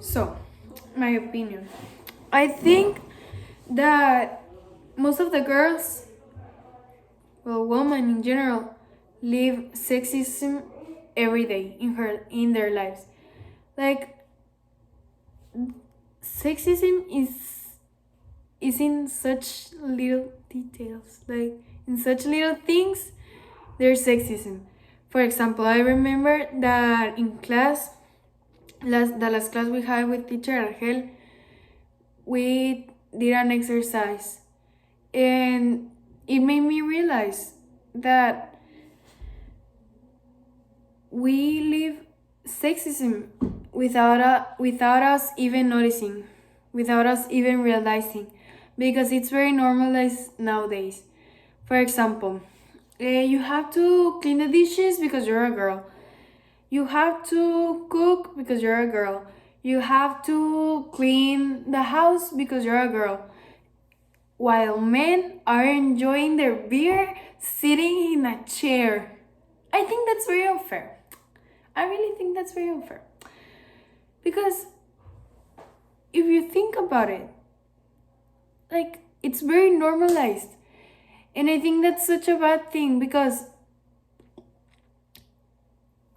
So, my opinion. I think that most of the girls, well, women in general, live sexism every day in their lives. Like sexism is in such little details, like in such little things. There's sexism. For example, I remember that in class, the last class we had with teacher Argel, we did an exercise and it made me realize that we live sexism without us even noticing, without us even realizing, because it's very normalized nowadays. For example, you have to clean the dishes because you're a girl. You have to cook because you're a girl. You have to clean the house because you're a girl. While men are enjoying their beer sitting in a chair. I think that's very unfair. I really think that's very unfair. Because if you think about it, like, it's very normalized. And I think that's such a bad thing because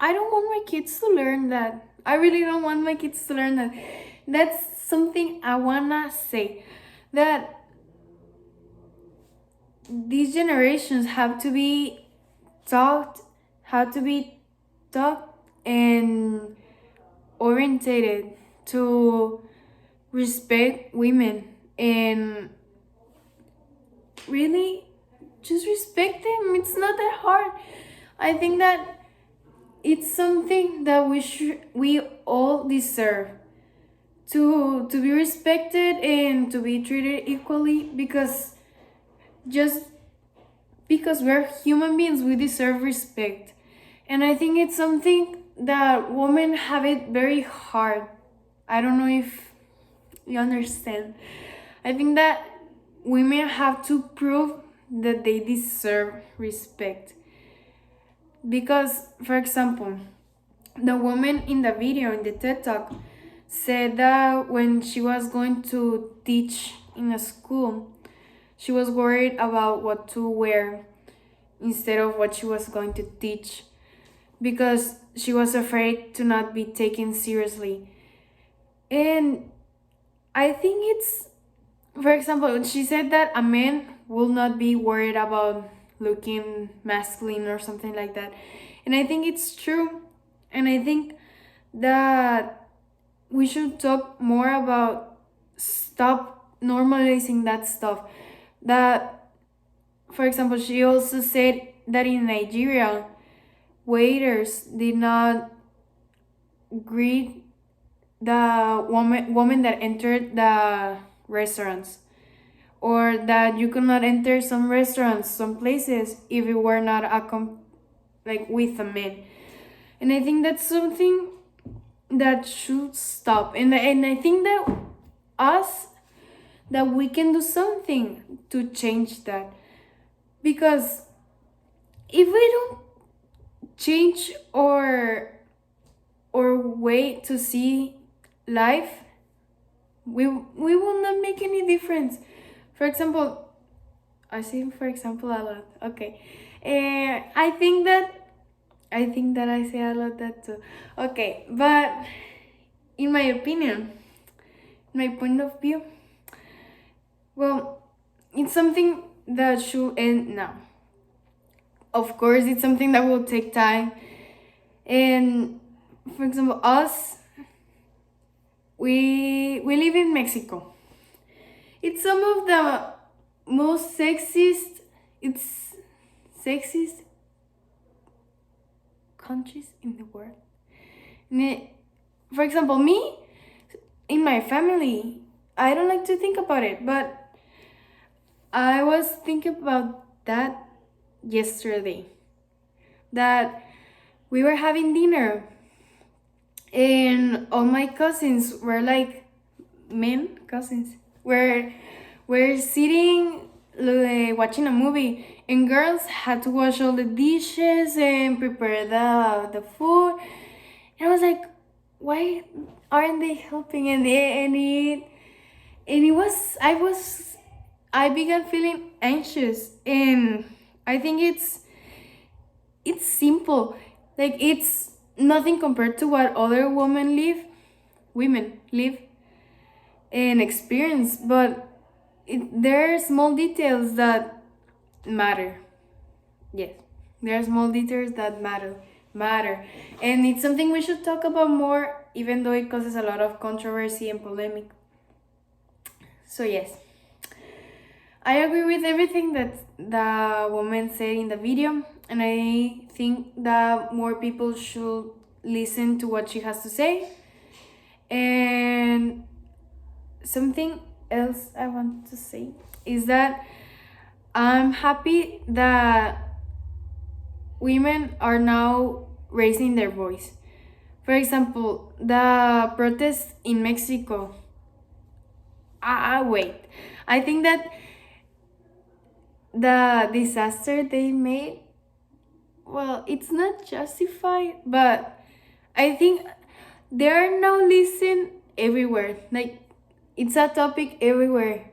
I don't want my kids to learn that. I really don't want my kids to learn that. That's something I wanna say. That these generations have to be taught how to be taught and orientated to respect women and really just respect them. It's not that hard. I think that it's something that we all deserve to be respected and to be treated equally, because just because we're human beings, we deserve respect. And I think it's something that women have it very hard. I don't know if you understand. I think that women have to prove that they deserve respect. Because, for example, the woman in the video, in the TED Talk, said that when she was going to teach in a school, she was worried about what to wear instead of what she was going to teach, because she was afraid to not be taken seriously. And I think it's, for example, she said that a man will not be worried about looking masculine or something like that. And I think it's true. And I think that we should talk more about stop normalizing that stuff. That, for example, she also said that in Nigeria, waiters did not greet the woman that entered the restaurants, or that you could not enter some restaurants, some places, if you were not like with a man. And I think that's something that should stop. And I think that us, that we can do something to change that, because if we don't change or way to see life, we will not make any difference. For example, I say for example a lot. Okay, I think that I say a lot that too. Okay, but in my opinion, my point of view, well, it's something that should end now. Of course, it's something that will take time. And for example, us, we live in Mexico. It's some of the most sexist countries in the world. For example, me, in my family, I don't like to think about it, but I was thinking about that yesterday. That we were having dinner and all my cousins were like men cousins were sitting watching a movie, and girls had to wash all the dishes and prepare the food. And I was like, why aren't they helping? And it was I began feeling anxious, and I think it's simple, like it's nothing compared to what other women live and experience, but there are small details that matter. Yes, there are small details that matter, and it's something we should talk about more, even though it causes a lot of controversy and polemic. So yes, I agree with everything that the woman said in the video, and I think that more people should listen to what she has to say. And something else I want to say is that I'm happy that women are now raising their voice. For example, the protests in Mexico. Wait. I think that the disaster they made, well, it's not justified, but I think they are now listened everywhere. Like, it's a topic everywhere.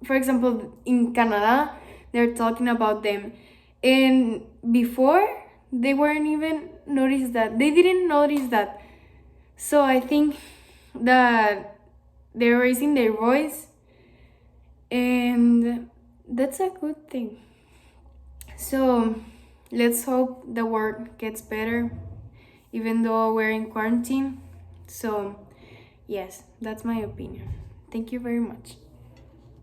For example, in Canada, they're talking about them, and before they weren't even noticed that. They didn't notice that. So I think that they're raising their voice, and that's a good thing. So let's hope the world gets better, even though we're in quarantine. So yes, that's my opinion. Thank you very much.